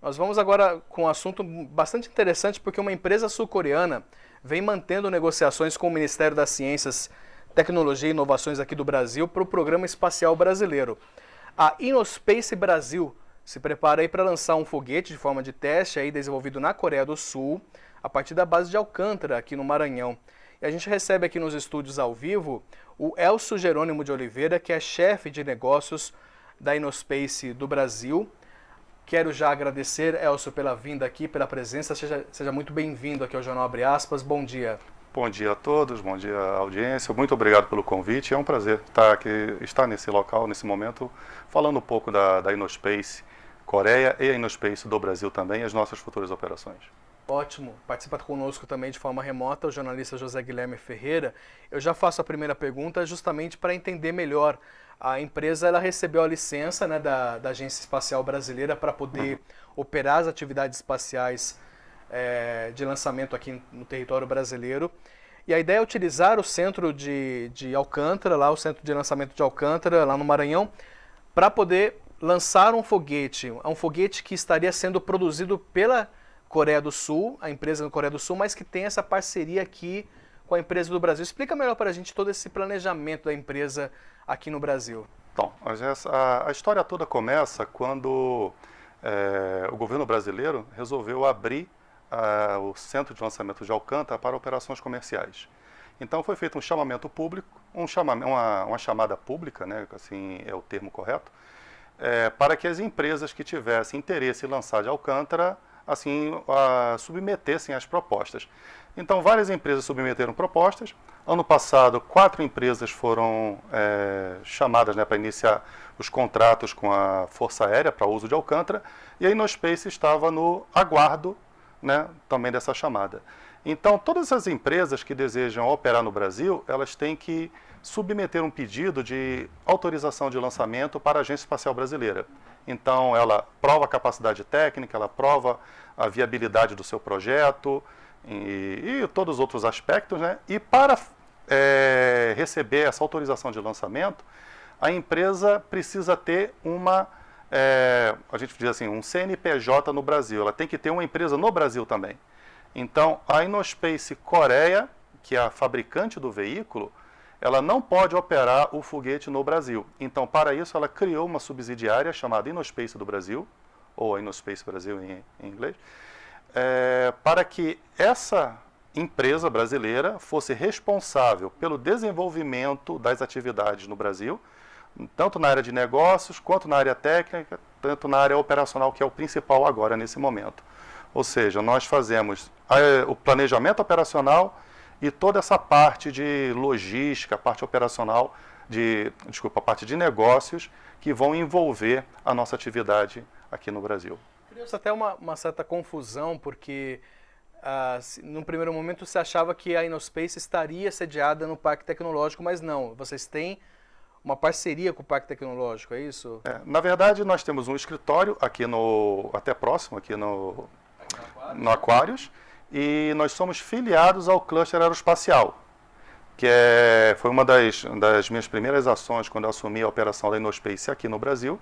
Nós vamos agora com um assunto bastante interessante, porque uma empresa sul-coreana vem mantendo negociações com o Ministério das Ciências, Tecnologia e Inovações aqui do Brasil para o Programa Espacial Brasileiro. A Innospace Brasil se prepara aí para lançar um foguete de forma de teste aí desenvolvido na Coreia do Sul, a partir da base de Alcântara, aqui no Maranhão. E a gente recebe aqui nos estúdios ao vivo o Elcio Jerônimo de Oliveira, que é chefe de negócios da Innospace do Brasil. Quero já agradecer, Elcio, pela vinda aqui, pela presença. Seja muito bem-vindo aqui ao Jornal Abre Aspas. Bom dia. Bom dia a todos, bom dia à audiência. Muito obrigado pelo convite. É um prazer estar nesse local, nesse momento, falando um pouco da Innospace Coreia e a Innospace do Brasil também, e as nossas futuras operações. Ótimo. Participa conosco também de forma remota o jornalista José Guilherme Ferreira. Eu já faço a primeira pergunta justamente para entender melhor. A empresa ela recebeu a licença, né, da Agência Espacial Brasileira para poder operar as atividades espaciais de lançamento aqui no território brasileiro. E a ideia é utilizar o centro de Alcântara, lá o centro de lançamento de Alcântara, lá no Maranhão, para poder lançar um foguete. É um foguete que estaria sendo produzido pela Coreia do Sul, a empresa da Coreia do Sul, mas que tem essa parceria aqui com a empresa do Brasil. Explica melhor para a gente todo esse planejamento da empresa aqui no Brasil. Bom, a história toda começa quando o governo brasileiro resolveu abrir o centro de lançamento de Alcântara para operações comerciais. Então foi feito um chamamento público, uma chamada pública, né, assim é o termo correto, para que as empresas que tivessem interesse em lançar de Alcântara assim submetessem as propostas. Então várias empresas submeteram propostas. Ano passado 4 empresas foram chamadas, né, para iniciar os contratos com a Força Aérea para uso de Alcântara, e a Innospace estava no aguardo, né, também dessa chamada. Então todas as empresas que desejam operar no Brasil, elas têm que submeter um pedido de autorização de lançamento para a Agência Espacial Brasileira. Então ela prova a capacidade técnica, ela prova a viabilidade do seu projeto e todos os outros aspectos, né? E para receber essa autorização de lançamento, a empresa precisa ter a gente diz assim, um CNPJ no Brasil. Ela tem que ter uma empresa no Brasil também. Então a Innospace Coreia, que é a fabricante do veículo, ela não pode operar o foguete no Brasil. Então, para isso, ela criou uma subsidiária chamada Innospace do Brasil, ou Innospace Brasil em inglês, para que essa empresa brasileira fosse responsável pelo desenvolvimento das atividades no Brasil, tanto na área de negócios, quanto na área técnica, tanto na área operacional, que é o principal agora nesse momento. Ou seja, nós fazemos o planejamento operacional e toda essa parte de logística, a parte operacional, a parte de negócios que vão envolver a nossa atividade aqui no Brasil. Criou-se até uma certa confusão, porque num primeiro momento se achava que a Innospace estaria sediada no Parque Tecnológico, mas não, vocês têm uma parceria com o Parque Tecnológico, é isso? Na verdade, nós temos um escritório aqui até próximo, aqui no Aquários, e nós somos filiados ao Cluster Aeroespacial, que foi uma das minhas primeiras ações quando eu assumi a operação da Innospace aqui no Brasil,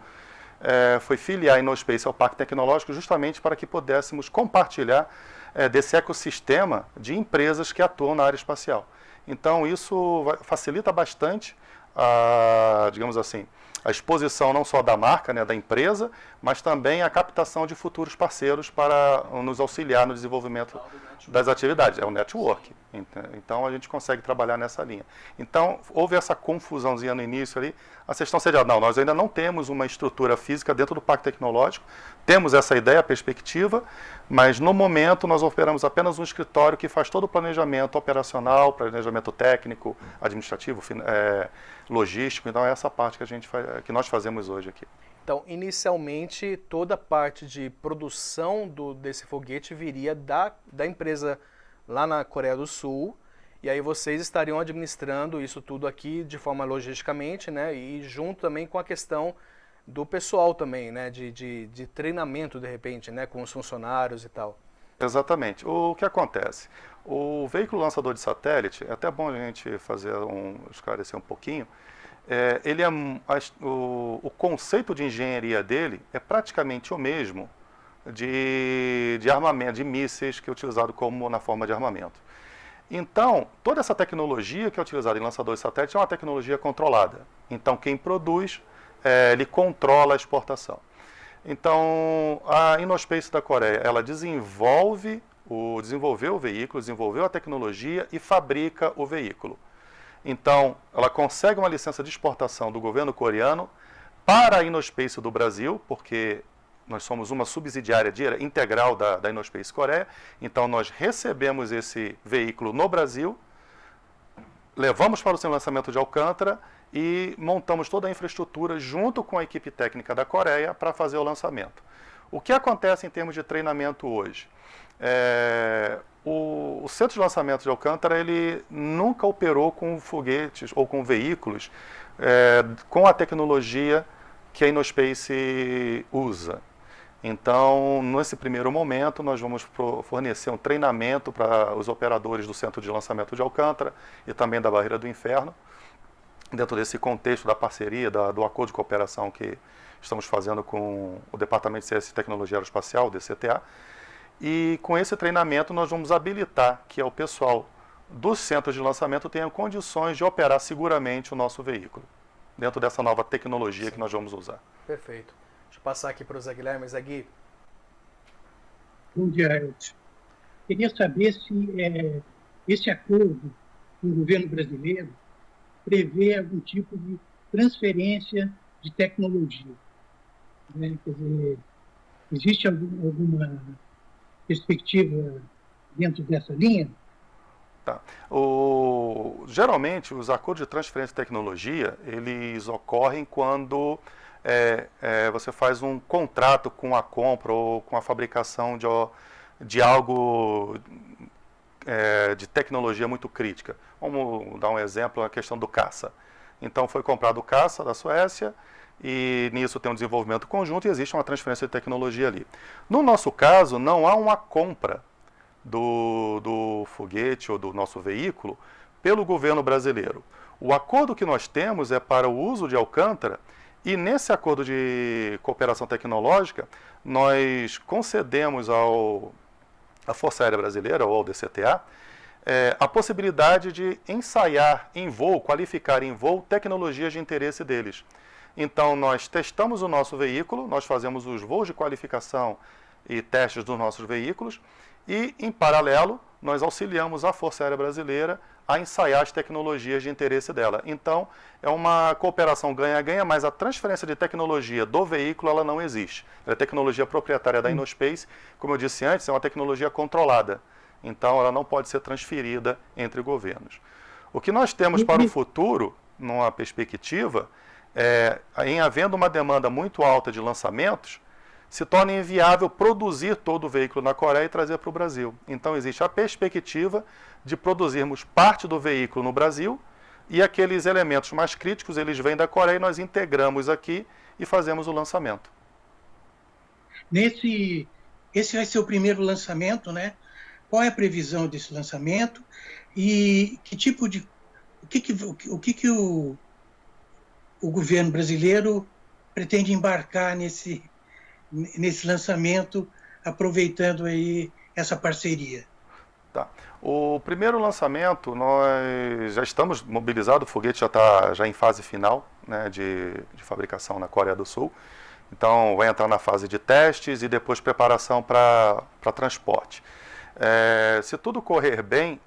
foi filiar a Innospace ao Parque Tecnológico justamente para que pudéssemos compartilhar desse ecossistema de empresas que atuam na área espacial. Então isso facilita bastante digamos assim, a exposição não só da marca, né, da empresa, mas também a captação de futuros parceiros para nos auxiliar no desenvolvimento das atividades. É o network. Então a gente consegue trabalhar nessa linha. Então houve essa confusãozinha no início ali. Vocês estão sediados? Não, nós ainda não temos uma estrutura física dentro do Parque Tecnológico. Temos essa ideia, a perspectiva, mas no momento nós operamos apenas um escritório que faz todo o planejamento operacional, planejamento técnico, administrativo, logístico. Então é essa parte que nós fazemos hoje aqui. Então, inicialmente, toda a parte de produção desse foguete viria da empresa lá na Coreia do Sul, e aí vocês estariam administrando isso tudo aqui de forma logisticamente, né, e junto também com a questão do pessoal também, né, de treinamento, de repente, né, com os funcionários e tal. Exatamente. O que acontece? O veículo lançador de satélite, é até bom a gente esclarecer um pouquinho, o conceito de engenharia dele é praticamente o mesmo de armamento, de mísseis, que é utilizado como na forma de armamento. Então, toda essa tecnologia que é utilizada em lançadores satélites é uma tecnologia controlada. Então, quem produz, ele controla a exportação. Então, a Innospace da Coreia, ela desenvolveu o veículo, desenvolveu a tecnologia e fabrica o veículo. Então, ela consegue uma licença de exportação do governo coreano para a Innospace do Brasil, porque nós somos uma subsidiária integral da Innospace Coreia. Então, nós recebemos esse veículo no Brasil, levamos para o seu lançamento de Alcântara e montamos toda a infraestrutura junto com a equipe técnica da Coreia para fazer o lançamento. O que acontece em termos de treinamento hoje? O centro de lançamento de Alcântara, ele nunca operou com foguetes ou com veículos com a tecnologia que a Innospace usa. Então, nesse primeiro momento, nós vamos fornecer um treinamento para os operadores do centro de lançamento de Alcântara e também da Barreira do Inferno, dentro desse contexto da parceria, do acordo de cooperação que estamos fazendo com o Departamento de Ciência e Tecnologia Aeroespacial, o DCTA. E com esse treinamento nós vamos habilitar que o pessoal do centro de lançamento tenha condições de operar seguramente o nosso veículo, dentro dessa nova tecnologia que nós vamos usar. Perfeito. Deixa eu passar aqui para o Zé Guilherme. Zé Gui. Bom dia, Elton. Queria saber se esse acordo com o governo brasileiro prevê algum tipo de transferência de tecnologia. Né? Quer dizer, existe alguma perspectiva dentro dessa linha? Tá. Geralmente, os acordos de transferência de tecnologia, eles ocorrem quando você faz um contrato com a compra ou com a fabricação de algo de tecnologia muito crítica. Vamos dar um exemplo, a questão do caça. Então, foi comprado o caça da Suécia e nisso tem um desenvolvimento conjunto e existe uma transferência de tecnologia ali. No nosso caso, não há uma compra do foguete ou do nosso veículo pelo governo brasileiro. O acordo que nós temos é para o uso de Alcântara e nesse acordo de cooperação tecnológica nós concedemos à Força Aérea Brasileira ou ao DCTA a possibilidade de ensaiar em voo, qualificar em voo tecnologias de interesse deles. Então nós testamos o nosso veículo, nós fazemos os voos de qualificação e testes dos nossos veículos e, em paralelo, nós auxiliamos a Força Aérea Brasileira a ensaiar as tecnologias de interesse dela. Então, é uma cooperação ganha-ganha, mas a transferência de tecnologia do veículo ela não existe. Ela é tecnologia proprietária da Innospace, como eu disse antes, é uma tecnologia controlada. Então, ela não pode ser transferida entre governos. O que nós temos para o futuro, numa perspectiva, em havendo uma demanda muito alta de lançamentos, se torna inviável produzir todo o veículo na Coreia e trazer para o Brasil. Então, existe a perspectiva de produzirmos parte do veículo no Brasil e aqueles elementos mais críticos, eles vêm da Coreia e nós integramos aqui e fazemos o lançamento. Esse vai ser o primeiro lançamento, né? Qual é a previsão desse lançamento e que tipo de... O que o governo brasileiro pretende embarcar nesse lançamento, aproveitando aí essa parceria? Tá. O primeiro lançamento, nós já estamos mobilizados, o foguete já está em fase final, né, de fabricação na Coreia do Sul. Então, vai entrar na fase de testes e depois preparação para transporte. Se tudo correr bem,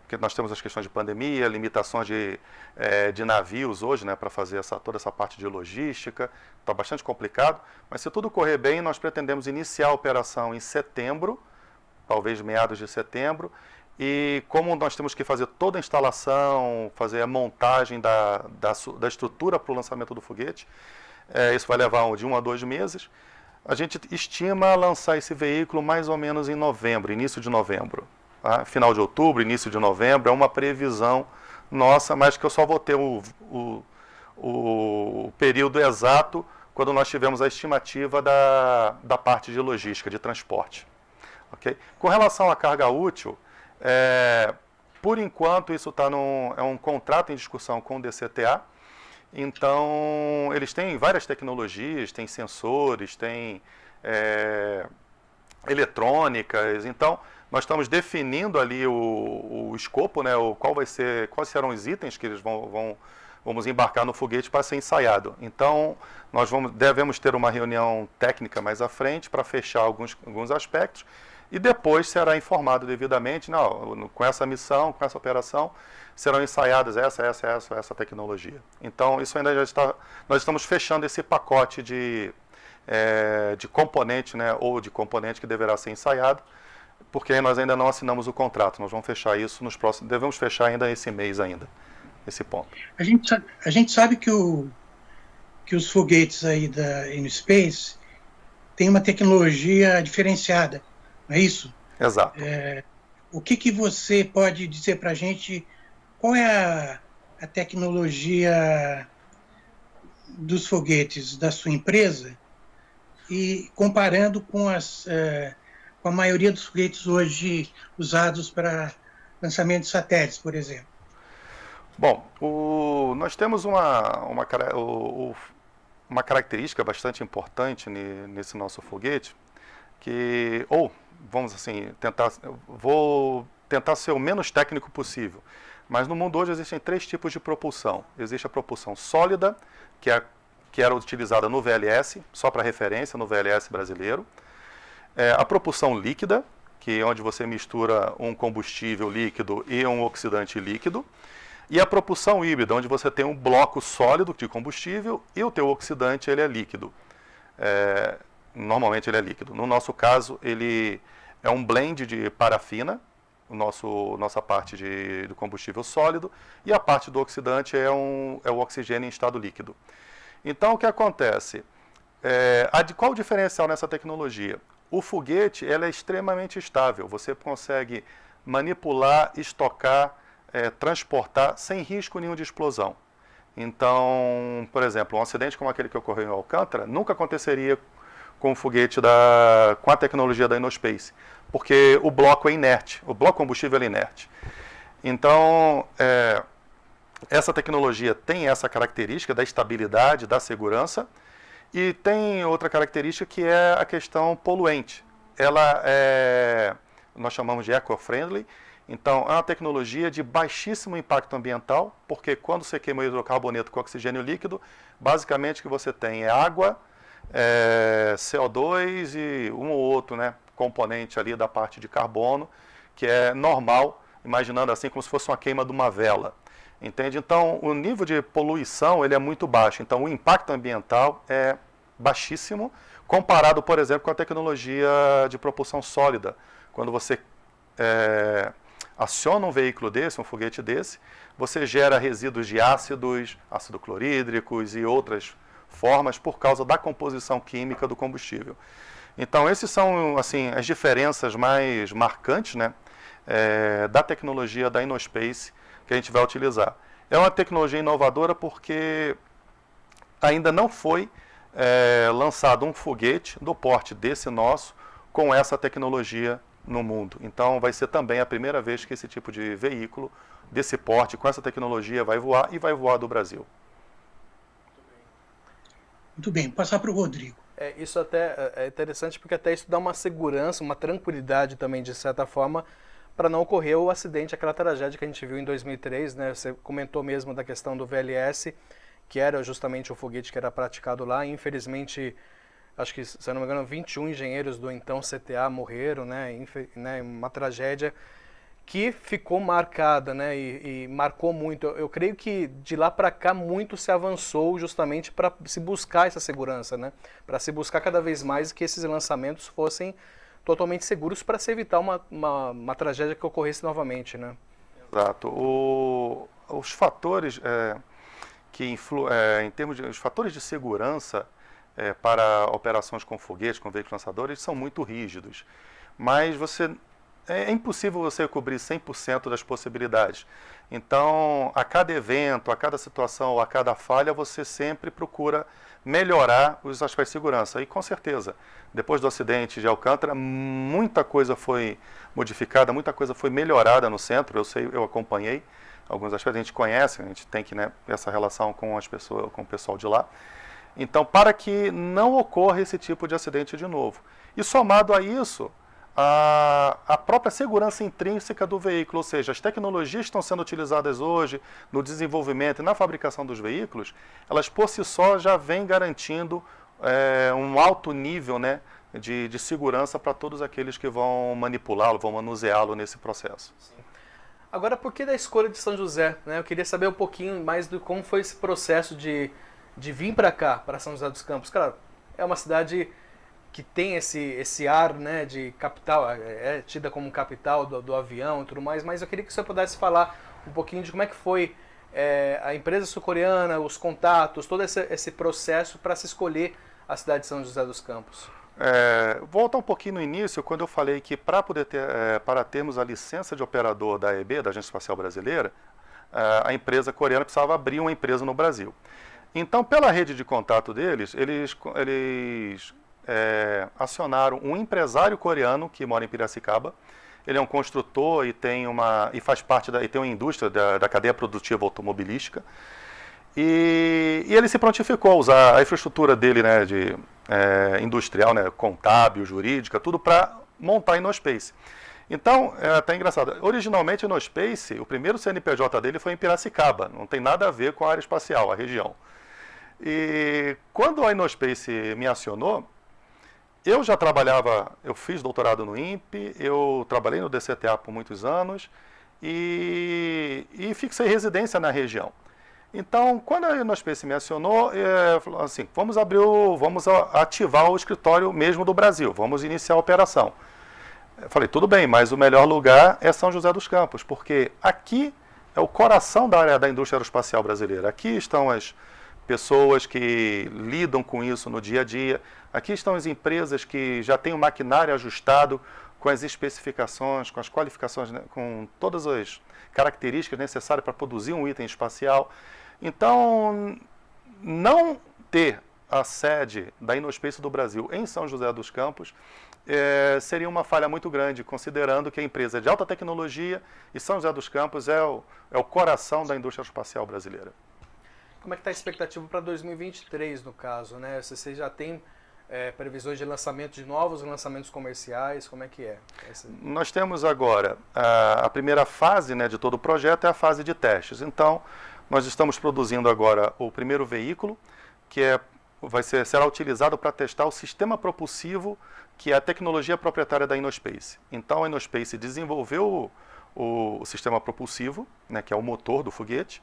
porque nós temos as questões de pandemia, limitações de navios hoje, né, para fazer toda essa parte de logística, está bastante complicado, mas se tudo correr bem, nós pretendemos iniciar a operação em setembro, talvez meados de setembro, e como nós temos que fazer toda a instalação, fazer a montagem da estrutura para o lançamento do foguete, isso vai levar de 1 a 2 meses, a gente estima lançar esse veículo mais ou menos em novembro, início de novembro. Final de outubro, início de novembro, é uma previsão nossa, mas que eu só vou ter o período exato quando nós tivermos a estimativa da parte de logística, de transporte. Okay? Com relação à carga útil, por enquanto isso é um contrato em discussão com o DCTA, então eles têm várias tecnologias, têm sensores, têm eletrônicas. Então, nós estamos definindo ali o escopo, né, quais serão os itens que eles vamos embarcar no foguete para ser ensaiado. Então, nós devemos ter uma reunião técnica mais à frente para fechar alguns aspectos e depois será informado devidamente, não, com essa missão, com essa operação, serão ensaiadas essa tecnologia. Então, isso ainda nós estamos fechando esse pacote de componente, né, ou de componente que deverá ser ensaiado, porque nós ainda não assinamos o contrato. Nós vamos fechar isso devemos fechar ainda esse mês ainda, esse ponto. A gente sabe que os foguetes aí da InnoSpace têm uma tecnologia diferenciada, não é isso? Exato. O que você pode dizer para a gente, qual é a tecnologia dos foguetes da sua empresa e comparando com a maioria dos foguetes hoje usados para lançamento de satélites, por exemplo? Bom, nós temos uma característica bastante importante nesse nosso foguete, vamos assim, vou tentar ser o menos técnico possível, mas no mundo hoje existem 3 tipos de propulsão. Existe a propulsão sólida, que era utilizada no VLS, só para referência, no VLS brasileiro. A propulsão líquida, que é onde você mistura um combustível líquido e um oxidante líquido. E a propulsão híbrida, onde você tem um bloco sólido de combustível e o teu oxidante ele é líquido. Normalmente ele é líquido. No nosso caso, ele é um blend de parafina, nossa parte do combustível sólido, e a parte do oxidante é o oxigênio em estado líquido. Então, o que acontece? Qual o diferencial nessa tecnologia? O foguete é extremamente estável. Você consegue manipular, estocar, transportar sem risco nenhum de explosão. Então, por exemplo, um acidente como aquele que ocorreu em Alcântara nunca aconteceria com o foguete com a tecnologia da InnoSpace, porque o bloco é inerte, o bloco combustível é inerte. Então, essa tecnologia tem essa característica da estabilidade, da segurança, e tem outra característica que é a questão poluente. Nós chamamos de eco-friendly, então é uma tecnologia de baixíssimo impacto ambiental, porque quando você queima o hidrocarboneto com oxigênio líquido, basicamente o que você tem é água, CO2 e um ou outro, né, componente ali da parte de carbono, que é normal, imaginando assim como se fosse uma queima de uma vela. Entende? Então, o nível de poluição ele é muito baixo. Então, o impacto ambiental é baixíssimo, comparado, por exemplo, com a tecnologia de propulsão sólida. Quando você aciona um veículo desse, um foguete desse, você gera resíduos de ácido clorídricos e outras formas por causa da composição química do combustível. Então, esses são assim, as diferenças mais marcantes, né, da tecnologia da InnoSpace que a gente vai utilizar. É uma tecnologia inovadora porque ainda não foi lançado um foguete do porte desse nosso com essa tecnologia no mundo. Então vai ser também a primeira vez que esse tipo de veículo desse porte com essa tecnologia vai voar e vai voar do Brasil. Muito bem, passar para o Rodrigo. Isso até é interessante porque até isso dá uma segurança, uma tranquilidade também de certa forma para não ocorrer o acidente, aquela tragédia que a gente viu em 2003, né? Você comentou mesmo da questão do VLS, que era justamente o foguete que era praticado lá. Infelizmente, acho que, se eu não me engano, 21 engenheiros do então CTA morreram, né? Uma tragédia que ficou marcada, né? E marcou muito. Eu creio que de lá para cá muito se avançou justamente para se buscar essa segurança, né? Para se buscar cada vez mais que esses lançamentos fossem totalmente seguros para se evitar uma tragédia que ocorresse novamente, né? Exato. Os fatores em termos os fatores de segurança para operações com foguetes, com veículos lançadores, são muito rígidos. Mas é impossível você cobrir 100% das possibilidades. Então, a cada evento, a cada situação, a cada falha, você sempre procura melhorar os aspectos de segurança. E com certeza, depois do acidente de Alcântara, muita coisa foi modificada, muita coisa foi melhorada no centro. Eu acompanhei alguns aspectos, a gente conhece, a gente tem essa relação com as pessoas, com o pessoal de lá. Então, para que não ocorra esse tipo de acidente de novo. E somado a isso, a própria segurança intrínseca do veículo, ou seja, as tecnologias que estão sendo utilizadas hoje no desenvolvimento e na fabricação dos veículos, elas por si só já vêm garantindo um alto nível, né, de segurança para todos aqueles que vão manipulá-lo, vão manuseá-lo nesse processo. Sim. Agora, por que da escolha de São José? Né? Eu queria saber um pouquinho mais de como foi esse processo de vir para cá, para São José dos Campos. Claro, é uma cidade que tem esse ar, né, de capital, é tida como capital do avião e tudo mais, mas eu queria que você pudesse falar um pouquinho de como é que foi a empresa sul-coreana, os contatos, todo esse processo para se escolher a cidade de São José dos Campos. Voltar um pouquinho no início, quando eu falei que para termos a licença de operador da AEB, da Agência Espacial Brasileira, a empresa coreana precisava abrir uma empresa no Brasil. Então, pela rede de contato deles, eles acionaram um empresário coreano que mora em Piracicaba. Ele é um construtor e tem uma indústria da cadeia produtiva automobilística. E ele se prontificou a usar a infraestrutura dele, né, industrial, né, contábil, jurídica, tudo para montar a InnoSpace. Então, é até engraçado. Originalmente, a InnoSpace, o primeiro CNPJ dele foi em Piracicaba. Não tem nada a ver com a área espacial, a região. E quando a InnoSpace me acionou, eu já trabalhava, eu fiz doutorado no INPE, eu trabalhei no DCTA por muitos anos e fixei residência na região. Então, quando a InnoSpace me acionou, falou assim, vamos ativar o escritório mesmo do Brasil, vamos iniciar a operação. Eu falei, tudo bem, mas o melhor lugar é São José dos Campos, porque aqui é o coração da área da indústria aeroespacial brasileira. Aqui estão as pessoas que lidam com isso no dia a dia. Aqui estão as empresas que já têm o maquinário ajustado com as especificações, com as qualificações, né, com todas as características necessárias para produzir um item espacial. Então, não ter a sede da InnoSpace do Brasil em São José dos Campos seria uma falha muito grande, considerando que a empresa é de alta tecnologia e São José dos Campos é o coração da indústria espacial brasileira. Como é que está a expectativa para 2023, no caso, né? Você já tem previsões de lançamento de novos lançamentos comerciais? Como é que é? Nós temos agora a primeira fase, né, de todo o projeto, é a fase de testes. Então, nós estamos produzindo agora o primeiro veículo, que será utilizado para testar o sistema propulsivo, que é a tecnologia proprietária da InnoSpace. Então, a InnoSpace desenvolveu o sistema propulsivo, né, que é o motor do foguete,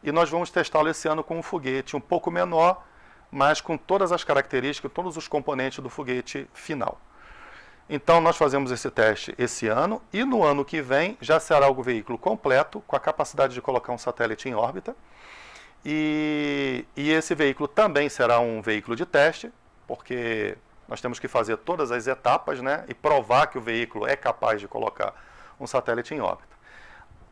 e nós vamos testá-lo esse ano com um foguete um pouco menor, mas com todas as características, todos os componentes do foguete final. Então, nós fazemos esse teste esse ano, e no ano que vem já será o veículo completo, com a capacidade de colocar um satélite em órbita. E esse veículo também será um veículo de teste, porque nós temos que fazer todas as etapas, né, e provar que o veículo é capaz de colocar um satélite em órbita.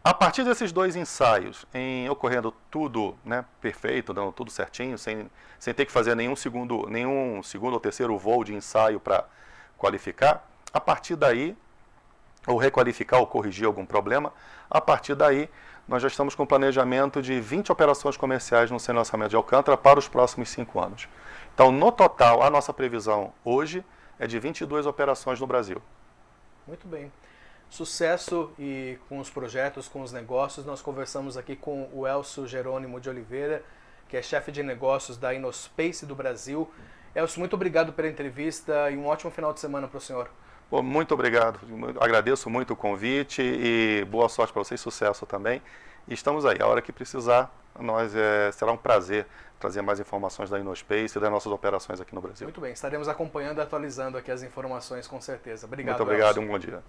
A partir desses dois ensaios, ocorrendo tudo, né, perfeito, dando tudo certinho, sem ter que fazer nenhum segundo ou terceiro voo de ensaio para qualificar, a partir daí, ou requalificar ou corrigir algum problema, a partir daí nós já estamos com planejamento de 20 operações comerciais no Centro de Lançamento de Alcântara para os próximos 5 anos. Então, no total, a nossa previsão hoje é de 22 operações no Brasil. Muito bem. Sucesso e com os projetos, com os negócios. Nós conversamos aqui com o Elcio Jerônimo de Oliveira, que é chefe de negócios da InnoSpace do Brasil. Elcio, muito obrigado pela entrevista e um ótimo final de semana para o senhor. Bom, muito obrigado, agradeço muito o convite e boa sorte para vocês, sucesso também. E estamos aí, a hora que precisar, será um prazer trazer mais informações da InnoSpace e das nossas operações aqui no Brasil. Muito bem, estaremos acompanhando e atualizando aqui as informações com certeza. Obrigado, muito obrigado Elcio. e um bom dia.